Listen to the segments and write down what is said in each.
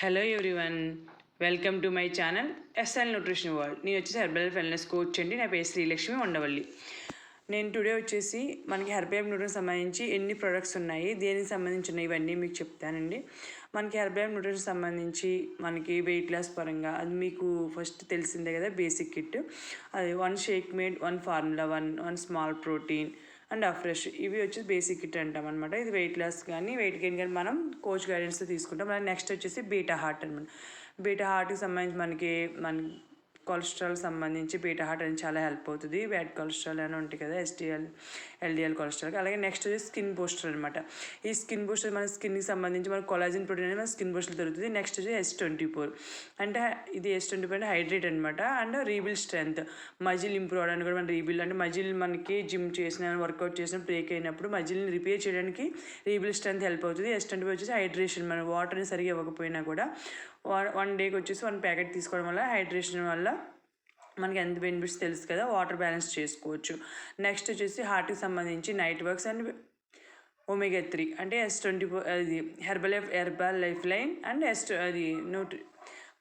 Hello everyone, welcome to my channel SL nutrition world. నేను వచ్చేసి herbal wellness coach అండి. నా పేరు శ్రీలక్ష్మి ఉండవల్లి. నేను టుడే వచ్చేసి మనకి హెర్బల్ న్యూట్రిషన్ సంబంధించి ఎన్ని ప్రొడక్ట్స్ ఉన్నాయి, దేనికి సంబంధించిన ఇవన్నీ మీకు చెప్తానండి. మనకి హెర్బల్ న్యూట్రిషన్ సంబంధించి మనకి వెయిట్ లాస్ పరంగా అది మీకు ఫస్ట్ తెలిసిందే కదా, బేసిక్ కిట్. అది 1 shake made, 1 formula 1 small protein and fresh, ఇవి వచ్చి బేసిక్ కిట్ అంటాం అనమాట. ఇది వెయిట్ లాస్ కానీ వెయిట్ గెయిన్ కానీ మనం కోచ్ గైడెన్స్తో తీసుకుంటాం. మన నెక్స్ట్ వచ్చేసి బీటా హార్ట్ అనమాట. బీటా హార్ట్కి సంబంధించి మన కొలెస్ట్రాల్ సంబంధించి బీటా హార్ట్ అనేది చాలా హెల్ప్ అవుతుంది. బ్యాడ్ కొలెస్ట్రాల్ అని ఉంటాయి కదా, ఎస్డిఎల్ ఎల్డిఎల్ కొలెస్ట్రాల్. అలాగే నెక్స్ట్ వచ్చి స్కిన్ బూస్టర్ అనమాట. ఈ స్కిన్ బూస్టర్ మన స్కిన్కి సంబంధించి మన కొలాజిన్ ప్రోటీన్ అనేది మన స్కిన్ బూస్టర్ దొరుకుతుంది. నెక్స్ట్ వచ్చి S24, అంటే ఇది S24 అంటే హైడ్రేట్ అనమాట. And rebuild strength, muscle improve అవడానికి కూడా మన రీబిల్డ్ అంటే మజిల్ మనకి జిమ్ చేసిన వర్కౌట్ చేసిన బ్రేక్ అయినప్పుడు మజిల్ని రిపేర్ చేయడానికి రీబిల్డ్ స్ట్రెంత్ హెల్ప్ అవుతుంది. S24 వచ్చేసి హైడ్రేషన్, మన వాటర్ని సరిగా ఇవ్వకపోయినా కూడా 1 డేకి వచ్చేసి 1 ప్యాకెట్ తీసుకోవడం వల్ల హైడ్రేషన్ వల్ల మనకి ఎంత బెనిఫిట్స్ తెలుసు కదా, వాటర్ బ్యాలెన్స్ చేసుకోవచ్చు. నెక్స్ట్ వచ్చేసి హార్ట్కి సంబంధించి నైట్ వర్క్స్ అండ్ ఒమేగా 3 అంటే S24, అది హెర్బల్ లైఫ్ లైన్ అండ్ అది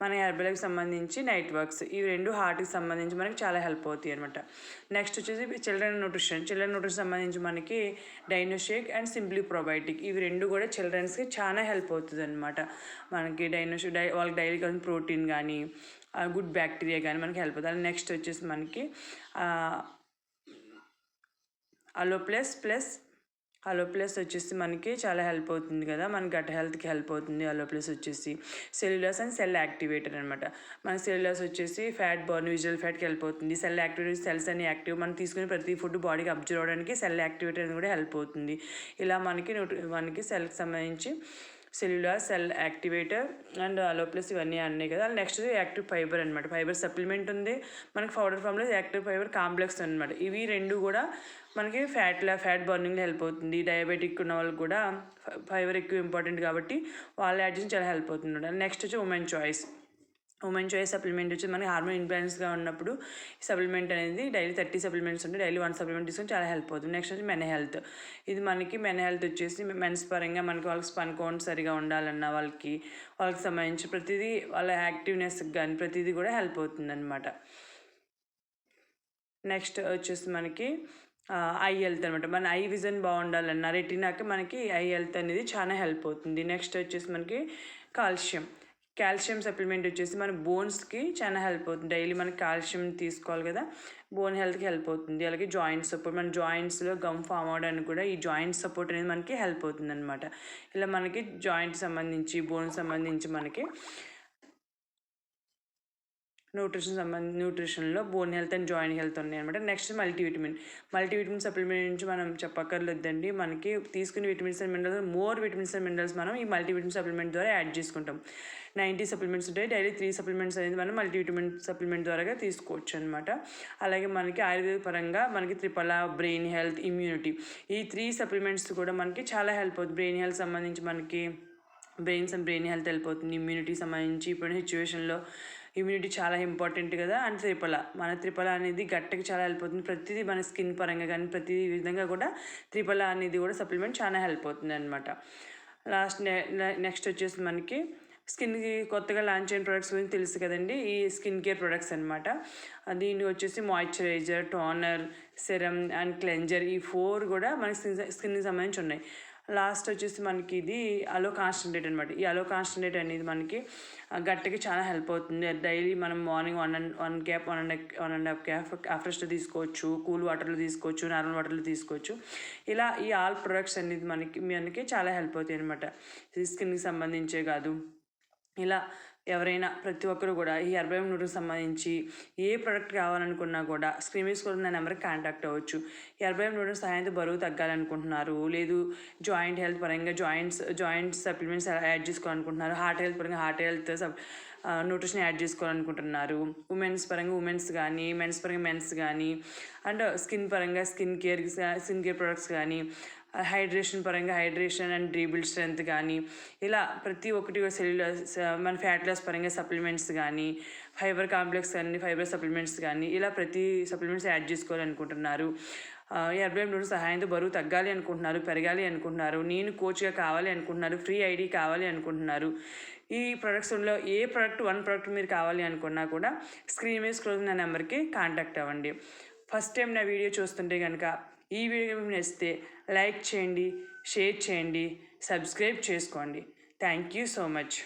మన హెర్బల్కి సంబంధించి నైట్ వర్క్స్, ఇవి రెండు హార్ట్కి సంబంధించి మనకి చాలా హెల్ప్ అవుతాయి అనమాట. నెక్స్ట్ వచ్చేసి చిల్డ్రన్ న్యూట్రిషన్ సంబంధించి మనకి డైనోషేక్ అండ్ సింప్లీ ప్రోబయోటిక్, ఇవి రెండు కూడా చిల్డ్రన్స్కి చాలా హెల్ప్ అవుతుంది అనమాట. మనకి వాళ్ళకి డైలీ కానీ ప్రోటీన్ కానీ గుడ్ బ్యాక్టీరియా కానీ మనకి హెల్ప్ అవుతుంది. నెక్స్ట్ వచ్చేసి మనకి అలో ప్లస్ వచ్చేసి మనకి చాలా హెల్ప్ అవుతుంది కదా, మన గట్ హెల్త్కి హెల్ప్ అవుతుంది. అలో ప్లస్ వచ్చేసి సెల్యులాస్ అండ్ సెల్ యాక్టివేటర్ అనమాట. మన సెల్యులాస్ వచ్చేసి ఫ్యాట్ బర్న్, విజువల్ ఫ్యాట్కి హెల్ప్ అవుతుంది. సెల్ యాక్టివేటర్, సెల్స్ అన్ని యాక్టివ్, మనం తీసుకునే ప్రతి ఫుడ్ బాడీకి అబ్జర్వ్ అవడానికి సెల్ యాక్టివేటర్ అని కూడా హెల్ప్ అవుతుంది. ఇలా మనకి సెల్కి సంబంధించి cellular, cell activator and aloe plus ఇవన్నీ అన్నీ కదా. నెక్స్ట్ యాక్టివ్ ఫైబర్ అనమాట. ఫైబర్ సప్లిమెంట్ ఉంది మనకి పౌడర్ ఫామ్లో, యాక్టివ్ ఫైబర్ కాంప్లెక్స్ అనమాట. ఇవి రెండు కూడా మనకి ఫ్యాట్ బర్నింగ్లో హెల్ప్ అవుతుంది. డయాబెటిక్ ఉన్న వాళ్ళకి కూడా ఫైబర్ ఎక్కువ ఇంపార్టెంట్ కాబట్టి వాళ్ళు యాడ్ చేసి చాలా హెల్ప్ అవుతుంది. నెక్స్ట్ వచ్చి ఉమెన్ చాయిస్ సప్లిమెంట్ వచ్చి మనకి హార్మోన్ ఇన్బ్యాలెన్స్గా ఉన్నప్పుడు సప్లిమెంట్ అనేది డైలీ 30 సప్లిమెంట్స్ ఉంటే డైలీ 1 సప్లిమెంట్ తీసుకొని చాలా హెల్ప్ అవుతుంది. నెక్స్ట్ వచ్చి మెన్ హెల్త్, ఇది మనకి మెన్ హెల్త్ వచ్చేసి మెన్స్ పరంగా మనకి వాళ్ళకి స్పన్ కౌంట్ సరిగా ఉండాలన్న వాళ్ళకి సంబంధించి ప్రతిదీ వాళ్ళ యాక్టివ్నెస్కి కానీ ప్రతిదీ కూడా హెల్ప్ అవుతుంది అనమాట. నెక్స్ట్ వచ్చేసి మనకి ఐ హెల్త్ అనమాట. మన ఐ విజన్ బాగుండాలన్న రెటీనాకి మనకి ఐ హెల్త్ అనేది చాలా హెల్ప్ అవుతుంది. నెక్స్ట్ వచ్చేసి మనకి కాల్షియం సప్లిమెంట్ వచ్చేసి మన బోన్స్కి చాలా హెల్ప్ అవుతుంది. డైలీ మనకి కాల్షియం తీసుకోవాలి కదా, బోన్ హెల్త్కి హెల్ప్ అవుతుంది. అలాగే జాయింట్ సపోర్ట్, మన జాయింట్స్లో గమ్ ఫామ్ అవడానికి కూడా ఈ జాయింట్ సపోర్ట్ అనేది మనకి హెల్ప్ అవుతుంది అనమాట. ఇలా మనకి జాయింట్ సంబంధించి బోన్ సంబంధించి మనకి న్యూట్రిషన్లో bone health and joint health ఉన్నాయి అనమాట. నెక్స్ట్ మల్టీవిటమిన్ సప్లిమెంట్ నుంచి మనం చెప్పక్కర్లేదండి. మనకి తీసుకునే vitamins and minerals, more vitamins and minerals మనం ఈ మల్టీవిటమిన్ సప్లిమెంట్ ద్వారా యాడ్ చేసుకుంటాం. 90 సప్లిమెంట్స్ ఉంటాయి, డైలీ 3 సప్లిమెంట్స్ అనేది మనం మల్టీవిటమిన్ సప్లిమెంట్ ద్వారా తీసుకోవచ్చు అనమాట. అలాగే మనకి ఆయుర్వేద పరంగా మనకి త్రిఫలా, బ్రెయిన్ హెల్త్, ఇమ్యూనిటీ, ఈ 3 సప్లిమెంట్స్ కూడా మనకి చాలా హెల్ప్ అవుతుంది. బ్రెయిన్ హెల్త్ సంబంధించి మనకి బ్రెయిన్ హెల్త్ హెల్ప్ అవుతుంది. ఇమ్యూనిటీ సంబంధించి ఇప్పుడు సిచ్యువేషన్లో ఇమ్యూనిటీ చాలా ఇంపార్టెంట్ కదా. అండ్ త్రిఫలా అనేది గట్టకి చాలా హెల్ప్ అవుతుంది. ప్రతిదీ మన స్కిన్ పరంగా కానీ ప్రతి విధంగా కూడా త్రిఫలా అనేది కూడా సప్లిమెంట్ చాలా హెల్ప్ అవుతుంది అనమాట. నెక్స్ట్ వచ్చేసి మనకి స్కిన్కి కొత్తగా లాంచ్ అయిన ప్రొడక్ట్స్ గురించి తెలుసు కదండి, ఈ స్కిన్ కేర్ ప్రొడక్ట్స్ అనమాట. దీన్ని వచ్చేసి మాయిశ్చరైజర్, టోనర్, సెరం అండ్ క్లెంజర్, ఈ 4 కూడా మన స్కిన్కి సంబంధించి ఉన్నాయి. లాస్ట్ వచ్చేసి మనకి ఇది అలో కాన్సన్ట్రేట్ అనమాట. ఈ అలో కాన్సన్ట్రేట్ అనేది మనకి గట్టికి చాలా హెల్ప్ అవుతుంది. డైలీ మనం మార్నింగ్ 1.5 క్యాప్ ఆఫ్రెష్లో తీసుకోవచ్చు, కూల్ వాటర్లో తీసుకోవచ్చు, నార్మల్ వాటర్లో తీసుకోవచ్చు. ఇలా ఈ ఆల్ ప్రొడక్ట్స్ అనేది మనకి చాలా హెల్ప్ అవుతాయి అనమాట. స్కిన్కి సంబంధించే కాదు, ఇలా ఎవరైనా ప్రతి ఒక్కరు కూడా ఈ హెర్బల్ న్యూట్రిషన్ సంబంధించి ఏ ప్రోడక్ట్ కావాలనుకున్నా కూడా స్క్రీన్ మీద స్క్రోల్ ఉన్న నెంబర్కి కాంటాక్ట్ అవ్వచ్చు. హెర్బల్ న్యూట్రిషన్ సహాయంతో బరువు తగ్గాలనుకుంటున్నారు, లేదు జాయింట్ హెల్త్ పరంగా జాయింట్స్ సప్లిమెంట్స్ యాడ్ చేసుకోవాలనుకుంటున్నారు, హార్ట్ హెల్త్ పరంగా హార్ట్ హెల్త్ న్యూట్రిషన్ యాడ్ చేసుకోవాలనుకుంటున్నారు, ఉమెన్స్ పరంగా ఉమెన్స్ కానీ, మెన్స్ పరంగా మెన్స్ కానీ, అండ్ స్కిన్ పరంగా స్కిన్ కేర్ ప్రొడక్ట్స్ కానీ, హైడ్రేషన్ పరంగా హైడ్రేషన్ అండ్ రీబిల్డ్ స్ట్రెంత్ కానీ, ఇలా ప్రతి ఒక్కటి సెల్యులర్, మన ఫ్యాట్ లాస్ పరంగా సప్లిమెంట్స్ కానీ, ఫైబర్ కాంప్లెక్స్ కానీ, ఫైబర్ సప్లిమెంట్స్ కానీ, ఇలా ప్రతి సప్లిమెంట్స్ యాడ్ చేసుకోవాలనుకుంటున్నారు. హెర్బల్ నూడిల్స్ సహాయంతో బరువు తగ్గాలి అనుకుంటున్నారు, పెరగాలి అనుకుంటున్నారు, నేను కోచ్గా కావాలి అనుకుంటున్నారు, ఫ్రీ ఐడి కావాలి అనుకుంటున్నారు, ఈ ప్రొడక్ట్స్లో ఏ ప్రోడక్ట్ మీరు కావాలి అనుకున్నా కూడా స్క్రీన్ మీద స్క్రోల్ నా నెంబర్కి కాంటాక్ట్ అవ్వండి. ఫస్ట్ టైం నా వీడియో చూస్తుంటే కనుక ఈ వీడియో మీకు నచ్చితే లైక్ చేయండి, షేర్ చేయండి, సబ్స్క్రైబ్ చేసుకోండి. Thank you so much.